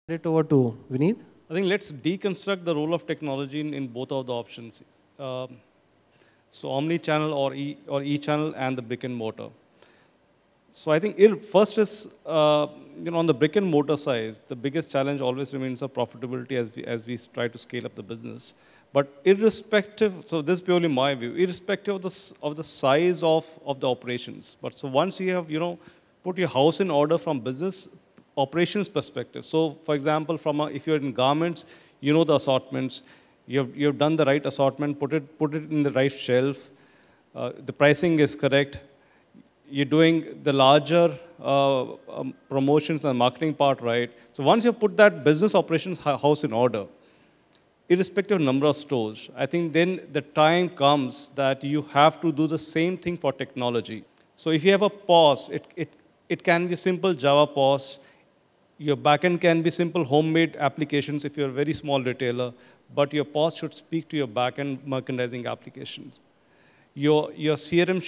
It over to Vineet. I think let's deconstruct the role of technology in both of the options. So omni-channel or e-channel and the brick and mortar. So I think first is on the brick and mortar side, the biggest challenge always remains the profitability as we try to scale up the business. But irrespective, so this is purely my view, irrespective of the size of the operations. But so once you have put your house in order from business operations perspective. So for example, if you're in garments, you know the assortments, you've done the right assortment, put it in the right shelf, the pricing is correct. You're doing the larger promotions and marketing part right. So once you put that business operations house in order, irrespective of number of stores, I think then the time comes that you have to do the same thing for technology. So if you have a POS, it can be simple Java POS. Your backend can be simple homemade applications if you're a very small retailer, but your POS should speak to your backend merchandising applications. Your CRM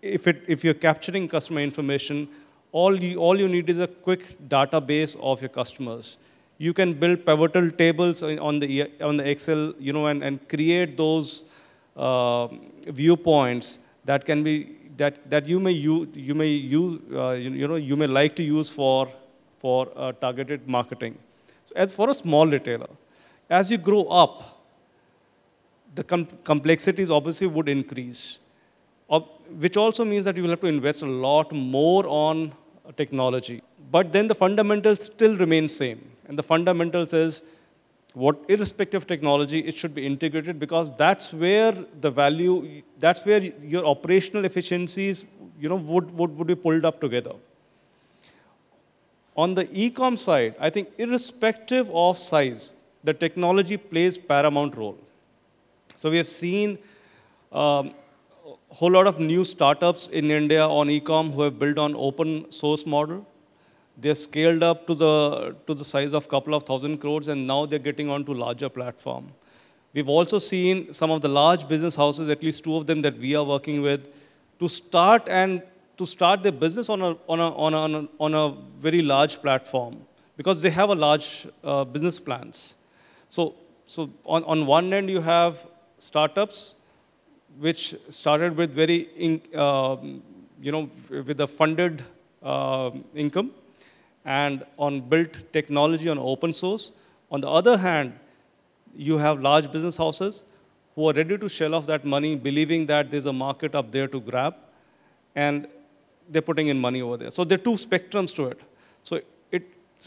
if you're capturing customer information, all you need is a quick database of your customers. You can build pivotal tables on the Excel, and create those viewpoints that can be that you may like to use for targeted marketing. So as for a small retailer, as you grow up, the complexities obviously would increase, which also means that you will have to invest a lot more on technology. But then the fundamentals still remain same. And the fundamentals is, irrespective of technology, it should be integrated because that's where the value, that's where your operational efficiencies, would be pulled up together. On the e-com side, I think irrespective of size, the technology plays paramount role. So we have seen a whole lot of new startups in India on e-com who have built on open source model. They're scaled up to the size of a couple of thousand crores, and now they're getting onto larger platform. We've also seen some of the large business houses, at least two of them that we are working with, to start their business on a very large platform because they have a large business plans. So on one end you have startups which started with with a funded income, and built technology on open source. On the other hand, you have large business houses who are ready to shell off that money, believing that there's a market up there to grab, and they're putting in money over there. So there are two spectrums to it. So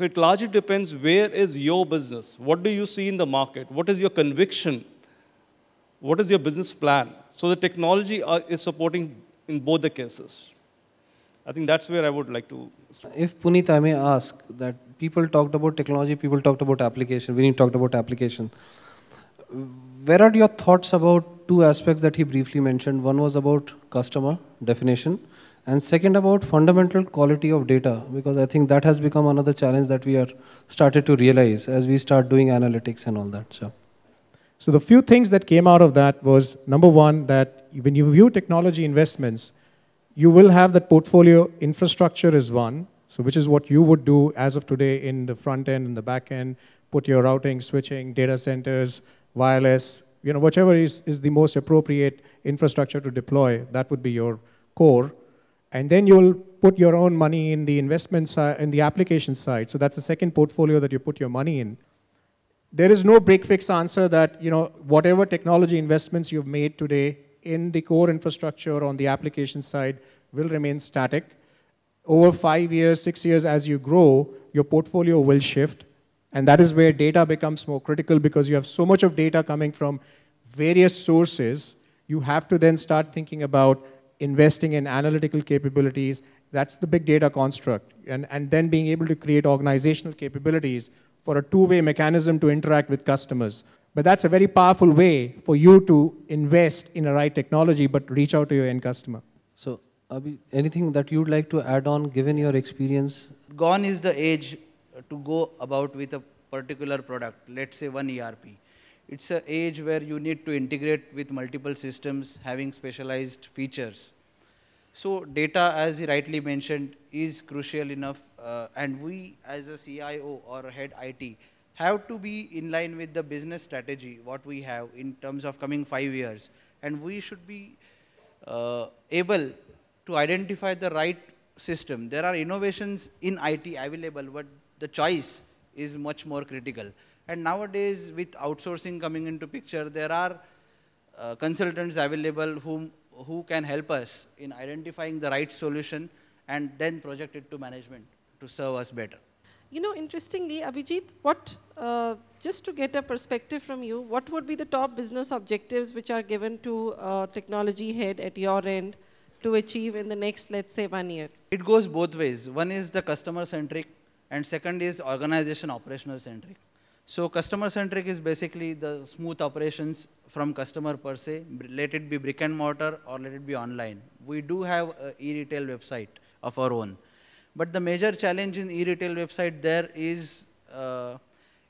it largely depends, where is your business? What do you see in the market? What is your conviction? What is your business plan? So the technology is supporting in both the cases. I think that's where I would like to. If Puneet, I may ask that people talked about technology, people talked about application, Vinny talked about application. Where are your thoughts about two aspects that he briefly mentioned? One was about customer definition, and second about fundamental quality of data, because I think that has become another challenge that we are started to realize as we start doing analytics and all that. So the few things that came out of that was, number one, that when you view technology investments, you will have that portfolio infrastructure is one, so which is what you would do as of today in the front end and the back end, put your routing, switching, data centers, wireless, whichever is the most appropriate infrastructure to deploy, that would be your core. And then you'll put your own money in the investment side, in the application side. So that's the second portfolio that you put your money in. There is no break-fix answer that, whatever technology investments you've made today in the core infrastructure on the application side will remain static. Over 5 years, 6 years, as you grow, your portfolio will shift. And that is where data becomes more critical, because you have so much of data coming from various sources. You have to then start thinking about investing in analytical capabilities. That's the big data construct. And then being able to create organizational capabilities for a two-way mechanism to interact with customers. But that's a very powerful way for you to invest in the right technology, but reach out to your end customer. So, Abhi, anything that you'd like to add on, given your experience? Gone is the age to go about with a particular product, let's say one ERP. It's an age where you need to integrate with multiple systems having specialized features. So data, as he rightly mentioned, is crucial enough, and we as a CIO or head IT have to be in line with the business strategy, what we have in terms of coming 5 years. And we should be able to identify the right system. There are innovations in IT available, but the choice is much more critical. And nowadays, with outsourcing coming into picture, there are consultants available who can help us in identifying the right solution and then project it to management to serve us better. You know, interestingly, Abhijit, what, just to get a perspective from you, what would be the top business objectives which are given to technology head at your end to achieve in the next, let's say, 1 year? It goes both ways. One is the customer centric, and second is organization operational centric. So customer centric is basically the smooth operations from customer per se, let it be brick and mortar or let it be online. We do have an e-retail website of our own. But the major challenge in e-retail website there is,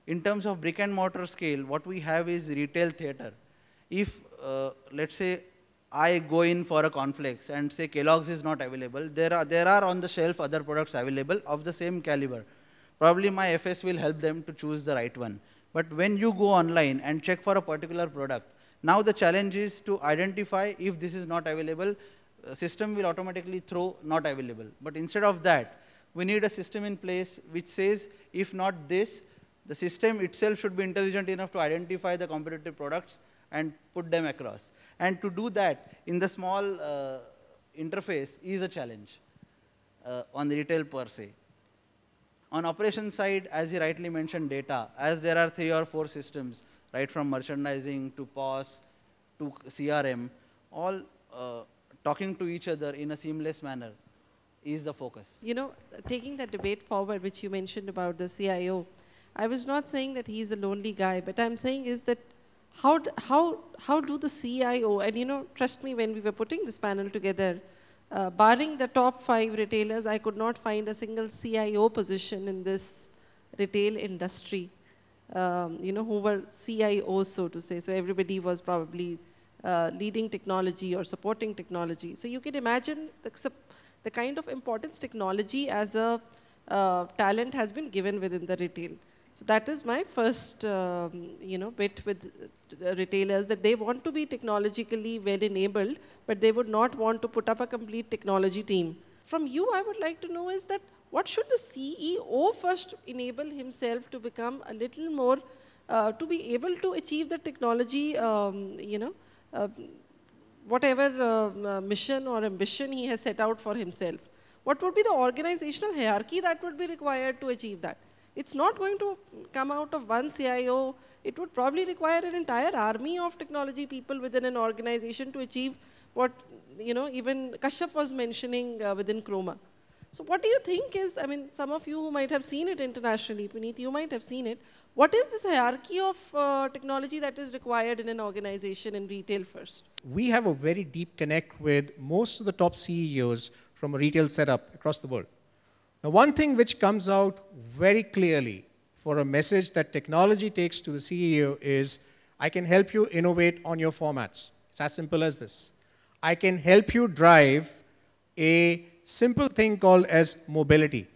in terms of brick and mortar scale, what we have is retail theater. If, let's say, I go in for a cornflakes and say Kellogg's is not available, there are on the shelf other products available of the same caliber. Probably my FS will help them to choose the right one. But when you go online and check for a particular product, now the challenge is to identify if this is not available. System will automatically throw not available. But instead of that, we need a system in place which says, if not this, the system itself should be intelligent enough to identify the competitive products and put them across. And to do that in the small interface is a challenge on the retail per se. On operation side, as you rightly mentioned, data, as there are 3 or 4 systems, right from merchandising to POS to CRM, all talking to each other in a seamless manner is the focus. You know, taking that debate forward, which you mentioned about the CIO, I was not saying that he's a lonely guy, but I'm saying is that how do the CIO, and you know, trust me, when we were putting this panel together, barring the top 5 retailers, I could not find a single CIO position in this retail industry, you know, who were CIOs, so to say. So everybody was probably leading technology or supporting technology. So you can imagine the kind of importance technology as a talent has been given within the retail. So that is my first, you know, bit with retailers, that they want to be technologically well enabled, but they would not want to put up a complete technology team. From you, I would like to know is that what should the CEO first enable himself to become a little more, to be able to achieve the technology, you know, whatever mission or ambition he has set out for himself. What would be the organizational hierarchy that would be required to achieve that? It's not going to come out of one CIO. It would probably require an entire army of technology people within an organization to achieve what, you know, even Kashyap was mentioning within Chroma. So what do you think is, I mean, some of you who might have seen it internationally, Puneet, you might have seen it. What is this hierarchy of technology that is required in an organization in retail first? We have a very deep connect with most of the top CEOs from a retail setup across the world. Now, one thing which comes out very clearly for a message that technology takes to the CEO is, I can help you innovate on your formats. It's as simple as this. I can help you drive a simple thing called as mobility.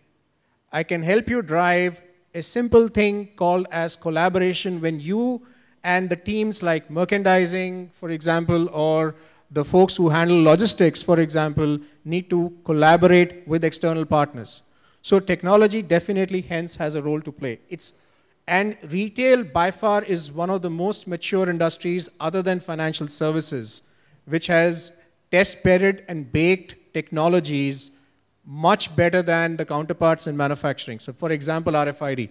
I can help you drive a simple thing called as collaboration when you and the teams like merchandising, for example, or the folks who handle logistics, for example, need to collaborate with external partners. So technology definitely hence has a role to play. And retail by far is one of the most mature industries other than financial services, which has test-bedded and baked technologies much better than the counterparts in manufacturing. So for example, RFID.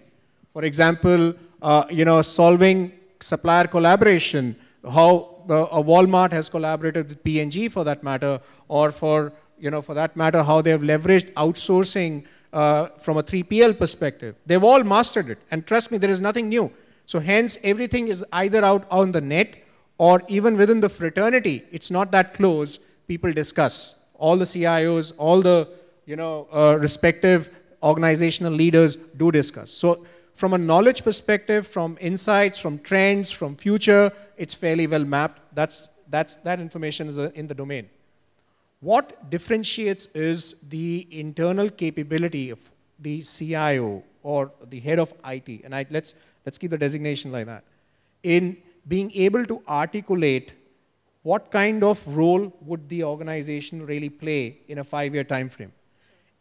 For example, you know, solving supplier collaboration, how a Walmart has collaborated with P&G for that matter, or for that matter, how they have leveraged outsourcing from a 3PL perspective. They've all mastered it. And trust me, there is nothing new. So hence, everything is either out on the net or even within the fraternity. It's not that close. People discuss. All the CIOs, all the respective organizational leaders do discuss. So from a knowledge perspective, from insights, from trends, from future, it's fairly well mapped. That information is in the domain. What differentiates is the internal capability of the CIO or the head of IT, and let's keep the designation like that, in being able to articulate what kind of role would the organization really play in a 5-year time frame.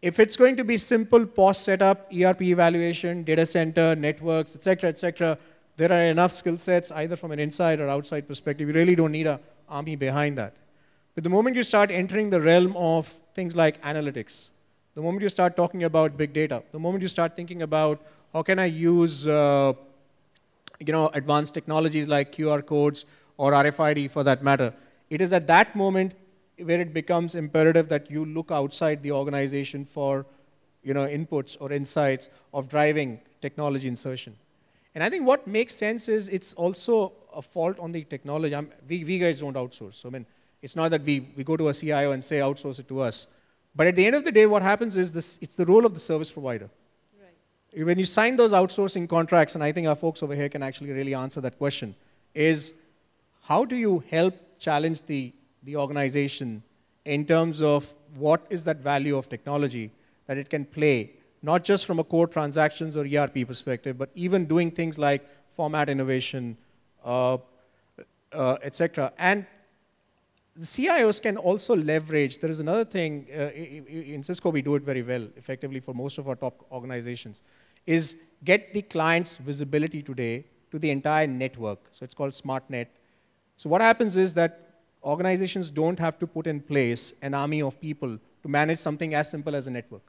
If it's going to be simple POS setup, ERP evaluation, data center, networks, etc., there are enough skill sets either from an inside or outside perspective. You really don't need an army behind that. But the moment you start entering the realm of things like analytics, the moment you start talking about big data, the moment you start thinking about how can I use advanced technologies like QR codes or RFID for that matter, it is at that moment where it becomes imperative that you look outside the organization for inputs or insights of driving technology insertion. And I think what makes sense is it's also a fault on the technology. We guys don't outsource. So, I mean, it's not that we go to a CIO and say outsource it to us. But at the end of the day, what happens is it's the role of the service provider. Right. When you sign those outsourcing contracts, and I think our folks over here can actually really answer that question, is how do you help challenge the organization in terms of what is that value of technology that it can play, not just from a core transactions or ERP perspective, but even doing things like format innovation, etc. And the CIOs can also leverage, there is another thing, in Cisco we do it very well, effectively for most of our top organizations, is get the client's visibility today to the entire network. So it's called SmartNet. So what happens is that organizations don't have to put in place an army of people to manage something as simple as a network.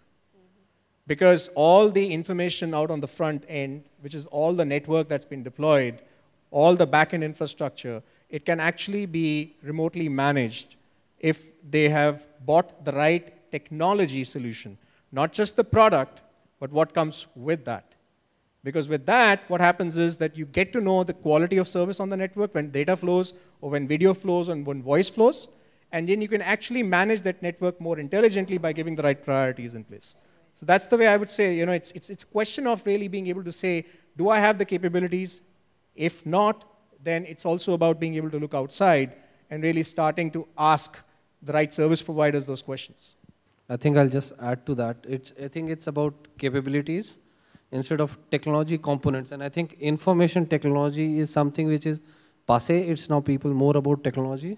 Because all the information out on the front end, which is all the network that's been deployed, all the back-end infrastructure, it can actually be remotely managed if they have bought the right technology solution. Not just the product, but what comes with that. Because with that, what happens is that you get to know the quality of service on the network when data flows, or when video flows, and when voice flows, and then you can actually manage that network more intelligently by giving the right priorities in place. So that's the way I would say, it's a question of really being able to say, do I have the capabilities? If not, then it's also about being able to look outside and really starting to ask the right service providers those questions. I think I'll just add to that. I think it's about capabilities instead of technology components. And I think information technology is something which is passé. It's now people more about technology.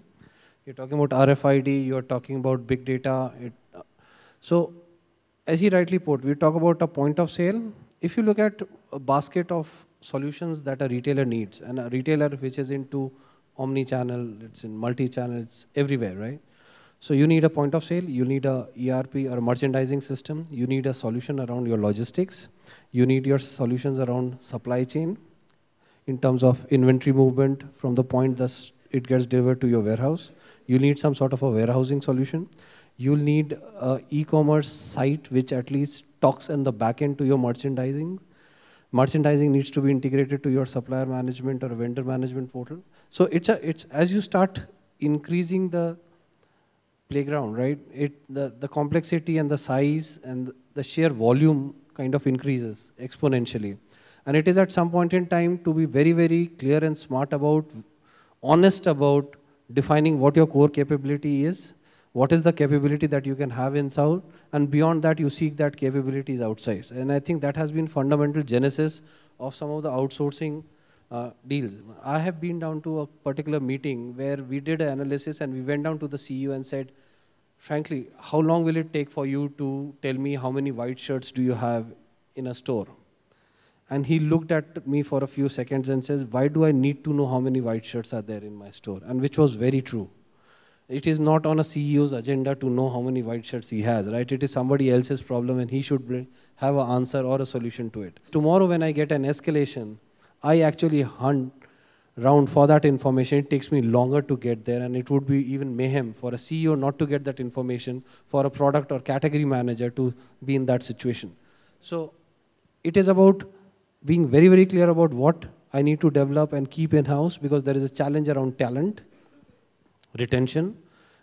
You're talking about RFID, you're talking about big data. So as he rightly put, we talk about a point of sale. If you look at a basket of solutions that a retailer needs, and a retailer which is into omni-channel, it's in multi-channel, it's everywhere, right? So you need a point of sale, you need a ERP or a merchandising system, you need a solution around your logistics, you need your solutions around supply chain in terms of inventory movement from the point that it gets delivered to your warehouse. You need some sort of a warehousing solution. You'll need an e-commerce site which at least talks in the back end to your merchandising. Merchandising needs to be integrated to your supplier management or vendor management portal. So it's as you start increasing the playground, right? The complexity and the size and the sheer volume kind of increases exponentially. And it is at some point in time to be very, very clear and smart about, honest about defining what your core capability is, what is the capability that you can have inside, and beyond that you seek that capabilities outside. And I think that has been fundamental genesis of some of the outsourcing deals. I have been down to a particular meeting where we did an analysis and we went down to the CEO and said, frankly, how long will it take for you to tell me how many white shirts do you have in a store? And he looked at me for a few seconds and says, why do I need to know how many white shirts are there in my store? And which was very true. It is not on a CEO's agenda to know how many white shirts he has, right? It is somebody else's problem and he should have an answer or a solution to it. Tomorrow when I get an escalation, I actually hunt around for that information. It takes me longer to get there, and it would be even mayhem for a CEO not to get that information, for a product or category manager to be in that situation. So it is about being very, very clear about what I need to develop and keep in-house, because there is a challenge around talent, retention,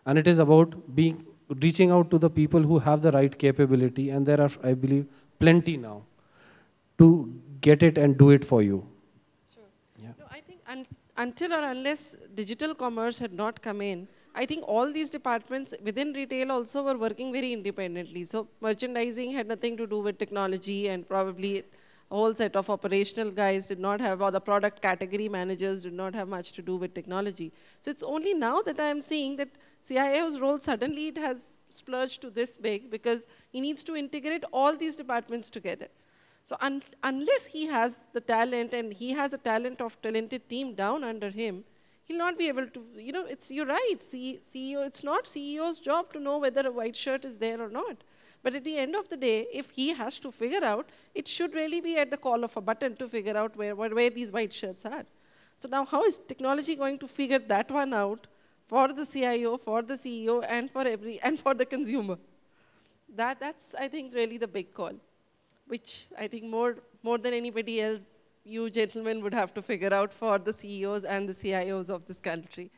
and it is about reaching out to the people who have the right capability, and there are, I believe, plenty now to get it and do it for you. Sure. Yeah. No, I think until or unless digital commerce had not come in, I think all these departments within retail also were working very independently. So merchandising had nothing to do with technology, and probably a whole set of operational guys did not have, or the product category managers did not have much to do with technology. So it's only now that I am seeing that CIO's role suddenly it has splurged to this big, because he needs to integrate all these departments together. So unless he has the talent, and he has a talented team down under him, he'll not be able to, you're right, CEO, it's not CEO's job to know whether a white shirt is there or not. But at the end of the day, if he has to figure out, it should really be at the call of a button to figure out where these white shirts are. So now how is technology going to figure that one out for the CIO, for the CEO, and for the consumer? That's, I think, really the big call, which I think more than anybody else, you gentlemen would have to figure out for the CEOs and the CIOs of this country.